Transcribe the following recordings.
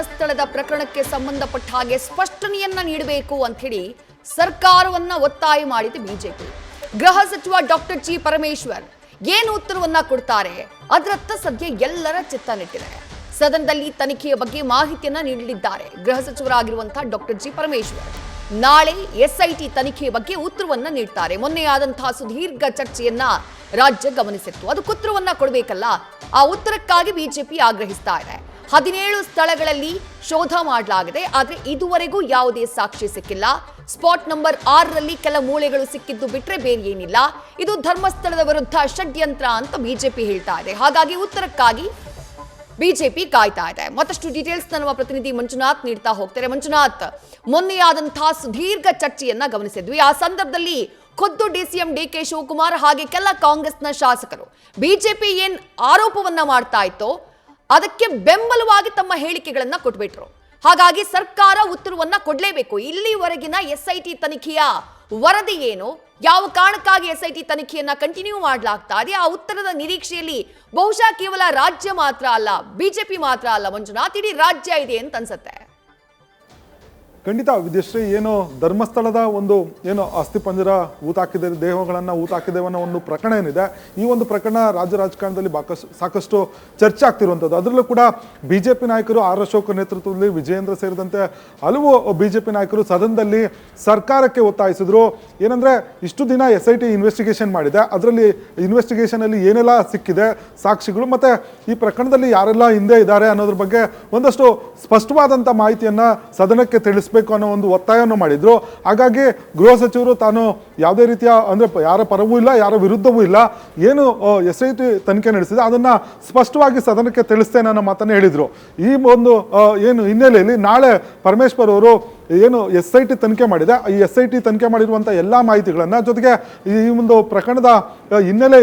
ಸ್ಥಳದ ಪ್ರಕರಣಕ್ಕೆ ಸಂಬಂಧಪಟ್ಟ ಹಾಗೆ ಸ್ಪಷ್ಟನೆಯನ್ನ ನೀಡಬೇಕು ಅಂತ ಹೇಳಿ ಸರ್ಕಾರವನ್ನ ಒತ್ತಾಯ ಮಾಡಿದೆ ಬಿಜೆಪಿ. ಗೃಹ ಸಚಿವ ಡಾಕ್ಟರ್ ಜಿ ಪರಮೇಶ್ವರ್ ಏನು ಉತ್ತರವನ್ನ ಕೊಡ್ತಾರೆ ಅದರತ್ತ ಸದ್ಯ ಎಲ್ಲರ ಚಿತ್ತ ನೆಟ್ಟಿದೆ. ಸದನದಲ್ಲಿ ತನಿಖೆಯ ಬಗ್ಗೆ ಮಾಹಿತಿಯನ್ನ ನೀಡಲಿದ್ದಾರೆ ಗೃಹ ಸಚಿವರಾಗಿರುವಂತಹ ಡಾಕ್ಟರ್ ಜಿ ಪರಮೇಶ್ವರ್. ನಾಳೆ ಎಸ್ಐಟಿ ತನಿಖೆಯ ಬಗ್ಗೆ ಉತ್ತರವನ್ನ ನೀಡ್ತಾರೆ. ಮೊನ್ನೆ ಆದಂತಹ ಸುದೀರ್ಘ ಚರ್ಚೆಯನ್ನ ರಾಜ್ಯ ಗಮನಿಸಿತ್ತು. ಅದಕ್ಕೆ ಉತ್ತರವನ್ನ ಕೊಡಬೇಕಲ್ಲ, ಆ ಉತ್ತರಕ್ಕಾಗಿ ಬಿಜೆಪಿ ಆಗ್ರಹಿಸ್ತಾ ಇದೆ. 17 ಸ್ಥಳಗಳಲ್ಲಿ ಶೋಧ ಮಾಡಲಾಗಿದೆ, ಆದರೆ ಇದುವರೆಗೂ ಯಾವುದೇ ಸಾಕ್ಷಿ ಸಿಕ್ಕಿಲ್ಲ. ಸ್ಪಾಟ್ ನಂಬರ್ 6ರಲ್ಲಿ ಕೆಲ ಮೂಳೆಗಳು ಸಿಕ್ಕಿದ್ದು ಬಿಟ್ರೆ ಬೇರೆ ಏನಿಲ್ಲ. ಇದು ಧರ್ಮಸ್ಥಳದ ವಿರುದ್ಧ ಷಡ್ಯಂತ್ರ ಅಂತ ಬಿಜೆಪಿ ಹೇಳ್ತಾ ಇದೆ. ಹಾಗಾಗಿ ಉತ್ತರಕ್ಕಾಗಿ ಬಿಜೆಪಿ ಕಾಯ್ತಾ ಇದೆ. ಮತ್ತಷ್ಟು ಡೀಟೇಲ್ಸ್ ನಮ್ಮ ಪ್ರತಿನಿಧಿ ಮಂಜುನಾಥ್ ನೀಡ್ತಾ ಹೋಗ್ತಾರೆ. ಮಂಜುನಾಥ್, ಮೊನ್ನೆಯಾದಂತಹ ಸುದೀರ್ಘ ಚರ್ಚೆಯನ್ನ ಗಮನಿಸಿದ್ವಿ. ಆ ಸಂದರ್ಭದಲ್ಲಿ ಖುದ್ದು ಡಿಸಿಎಂ ಡಿಕೆ ಶಿವಕುಮಾರ್ ಹಾಗೆ ಕೆಲ ಕಾಂಗ್ರೆಸ್ನ ಶಾಸಕರು ಬಿಜೆಪಿ ಏನ್ ಆರೋಪವನ್ನ ಮಾಡ್ತಾ ಇತ್ತೋ ಅದಕ್ಕೆ ಬೆಂಬಲವಾಗಿ ತಮ್ಮ ಹೇಳಿಕೆಗಳನ್ನ ಕೊಟ್ಬಿಟ್ರು. ಹಾಗಾಗಿ ಸರ್ಕಾರ ಉತ್ತರವನ್ನ ಕೊಡ್ಲೇಬೇಕು. ಇಲ್ಲಿವರೆಗಿನ ಎಸ್ಐಟಿ ತನಿಖೆಯ ವರದಿ ಏನು, ಯಾವ ಕಾರಣಕ್ಕಾಗಿ ಎಸ್ಐಟಿ ತನಿಖೆಯನ್ನ ಕಂಟಿನ್ಯೂ ಮಾಡಲಾಗ್ತಾ ಇದೆ, ಆ ಉತ್ತರದ ನಿರೀಕ್ಷೆಯಲ್ಲಿ ಬಹುಶಃ ಕೇವಲ ರಾಜ್ಯ ಮಾತ್ರ ಅಲ್ಲ, ಬಿಜೆಪಿ ಮಾತ್ರ ಅಲ್ಲ ಮಂಜುನಾಥ್, ಇಡೀ ರಾಜ್ಯ ಇದೆ ಅಂತ ಅನ್ಸುತ್ತೆ. ಖಂಡಿತ ವಿದ್ಯಶ್ರೀ, ಏನು ಧರ್ಮಸ್ಥಳದ ಒಂದು ಏನು ಅಸ್ಥಿಪಂಜರ ಊತಾಕಿದೆ, ದೇಹಗಳನ್ನು ಊತಾಕಿದ್ದೇವೆ ಅನ್ನೋ ಒಂದು ಪ್ರಕರಣ ಏನಿದೆ, ಈ ಒಂದು ಪ್ರಕರಣ ರಾಜ್ಯ ರಾಜಕಾರಣದಲ್ಲಿ ಸಾಕಷ್ಟು ಚರ್ಚೆ ಆಗ್ತಿರುವಂಥದ್ದು. ಅದರಲ್ಲೂ ಕೂಡ ಬಿಜೆಪಿ ನಾಯಕರು ಆರ್ ಅಶೋಕ್ ನೇತೃತ್ವದಲ್ಲಿ ವಿಜಯೇಂದ್ರ ಸೇರಿದಂತೆ ಹಲವು ಬಿಜೆಪಿ ನಾಯಕರು ಸದನದಲ್ಲಿ ಸರ್ಕಾರಕ್ಕೆ ಒತ್ತಾಯಿಸಿದ್ರು. ಏನಂದ್ರೆ ಇಷ್ಟು ದಿನ SIT ಇನ್ವೆಸ್ಟಿಗೇಷನ್ ಮಾಡಿದೆ, ಅದರಲ್ಲಿ ಇನ್ವೆಸ್ಟಿಗೇಷನಲ್ಲಿ ಏನೆಲ್ಲ ಸಿಕ್ಕಿದೆ ಸಾಕ್ಷಿಗಳು, ಮತ್ತೆ ಈ ಪ್ರಕರಣದಲ್ಲಿ ಯಾರೆಲ್ಲ ಹಿಂದೆ ಇದ್ದಾರೆ ಅನ್ನೋದ್ರ ಬಗ್ಗೆ ಒಂದಷ್ಟು ಸ್ಪಷ್ಟವಾದಂಥ ಮಾಹಿತಿಯನ್ನ ಸದನಕ್ಕೆ ತಿಳಿಸ್ಬೇಕು ಅನ್ನೋ ಒಂದು ಒತ್ತಾಯವನ್ನು ಮಾಡಿದ್ರು. ಹಾಗಾಗಿ ಗೃಹ ಸಚಿವರು ತಾನು ಯಾವುದೇ ರೀತಿಯ ಅಂದ್ರೆ ಯಾರ ಪರವೂ ಇಲ್ಲ, ಯಾರ ವಿರುದ್ಧವೂ ಇಲ್ಲ, ಏನು SIT ತನಿಖೆ ನಡೆಸಿದೆ ಅದನ್ನ ಸ್ಪಷ್ಟವಾಗಿ ಸದನಕ್ಕೆ ತಿಳಿಸ್ತೇನೆ ಅನ್ನೋ ಮಾತನ್ನ ಹೇಳಿದ್ರು. ಈ ಒಂದು ಏನು ಹಿನ್ನೆಲೆಯಲ್ಲಿ ನಾಳೆ ಪರಮೇಶ್ವರ್ ಅವರು ಏನು SIT ತನಿಖೆ ಮಾಡಿದೆ, ಈ SIT ತನಿಖೆ ಮಾಡಿರುವಂಥ ಎಲ್ಲ ಮಾಹಿತಿಗಳನ್ನು, ಜೊತೆಗೆ ಈ ಒಂದು ಪ್ರಕರಣದ ಹಿನ್ನೆಲೆ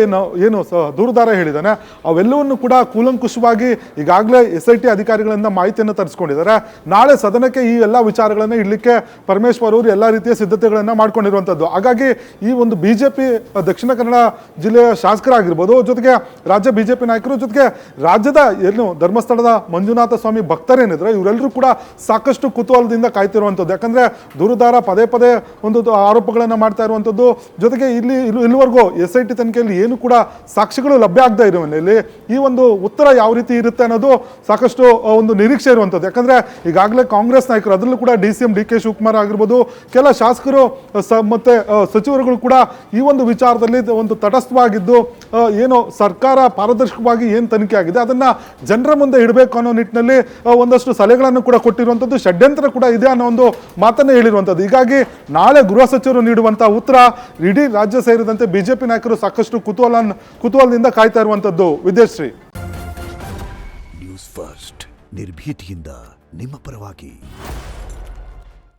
ಏನು ದೂರುದಾರ ಹೇಳಿದ್ದಾನೆ ಅವೆಲ್ಲವನ್ನು ಕೂಡ ಕೂಲಂಕುಷವಾಗಿ ಈಗಾಗಲೇ SIT ಅಧಿಕಾರಿಗಳಿಂದ ಮಾಹಿತಿಯನ್ನು ತರಿಸ್ಕೊಂಡಿದ್ದಾರೆ. ನಾಳೆ ಸದನಕ್ಕೆ ಈ ಎಲ್ಲ ವಿಚಾರಗಳನ್ನು ಇಡಲಿಕ್ಕೆ ಪರಮೇಶ್ವರ್ ಅವರು ಎಲ್ಲ ರೀತಿಯ ಸಿದ್ಧತೆಗಳನ್ನು ಮಾಡ್ಕೊಂಡಿರುವಂಥದ್ದು. ಹಾಗಾಗಿ ಈ ಒಂದು ಬಿಜೆಪಿ ದಕ್ಷಿಣ ಕನ್ನಡ ಜಿಲ್ಲೆಯ ಶಾಸಕರಾಗಿರ್ಬೋದು, ಜೊತೆಗೆ ರಾಜ್ಯ ಬಿಜೆಪಿ ನಾಯಕರು, ಜೊತೆಗೆ ರಾಜ್ಯದ ಏನು ಧರ್ಮಸ್ಥಳದ ಮಂಜುನಾಥ ಸ್ವಾಮಿ ಭಕ್ತರೇನಿದ್ರೆ ಇವರೆಲ್ಲರೂ ಕೂಡ ಸಾಕಷ್ಟು ಕುತೂಹಲದಿಂದ ಕಾಯ್ತಿರುವಂಥದ್ದು. ಯಾಕಂದ್ರೆ ದೂರುದಾರ ಪದೇ ಪದೇ ಒಂದು ಆರೋಪಗಳನ್ನು ಮಾಡ್ತಾ ಇರುವಂಥದ್ದು, ಜೊತೆಗೆ ಇಲ್ಲಿವರೆಗೂ SIT ತನಿಖೆಯಲ್ಲಿ ಏನು ಕೂಡ ಸಾಕ್ಷಿಗಳು ಲಭ್ಯ ಆಗದೆ ಇರುವಲ್ಲಿ ಈ ಒಂದು ಉತ್ತರ ಯಾವ ರೀತಿ ಇರುತ್ತೆ ಅನ್ನೋದು ಸಾಕಷ್ಟು ಒಂದು ನಿರೀಕ್ಷೆ ಇರುವಂಥದ್ದು. ಯಾಕಂದ್ರೆ ಈಗಾಗಲೇ ಕಾಂಗ್ರೆಸ್ ನಾಯಕರು, ಅದರಲ್ಲೂ ಕೂಡ DCM DK ಶಿವಕುಮಾರ್ ಆಗಿರ್ಬೋದು, ಕೆಲ ಶಾಸಕರು ಮತ್ತೆ ಸಚಿವರುಗಳು ಕೂಡ ಈ ಒಂದು ವಿಚಾರದಲ್ಲಿ ಒಂದು ತಟಸ್ಥವಾಗಿದ್ದು ಏನು ಸರ್ಕಾರ ಪಾರದರ್ಶಕವಾಗಿ ಏನು ತನಿಖೆ ಆಗಿದೆ ಅದನ್ನ ಜನರ ಮುಂದೆ ಇಡಬೇಕು ಅನ್ನೋ ನಿಟ್ಟಿನಲ್ಲಿ ಒಂದಷ್ಟು ಸಲಹೆಗಳನ್ನು ಕೂಡ ಕೊಟ್ಟಿರುವಂಥದ್ದು, ಷಡ್ಯಂತ್ರ ಕೂಡ ಇದೆ ಅನ್ನೋ ಒಂದು ಮಾತನ್ನೇ ಹೇಳಿರುವಂಥದ್ದು. ಹೀಗಾಗಿ ನಾಳೆ ಗೃಹ ಸಚಿವರು ನೀಡುವಂತಹ ಉತ್ತರ ಇಡೀ ರಾಜ್ಯ ಸೇರಿದಂತೆ ಬಿಜೆಪಿ ನಾಯಕರು ಸಾಕಷ್ಟು ಕುತೂಹಲದಿಂದ ಕಾಯ್ತಾ ಇರುವಂಥದ್ದು. ವಿದ್ಯಾಶ್ರೀ, ನ್ಯೂಸ್ ಫಸ್ಟ್ ನಿರ್ಭೀತಿಯಿಂದ ನಿಮ್ಮ ಪರವಾಗಿ.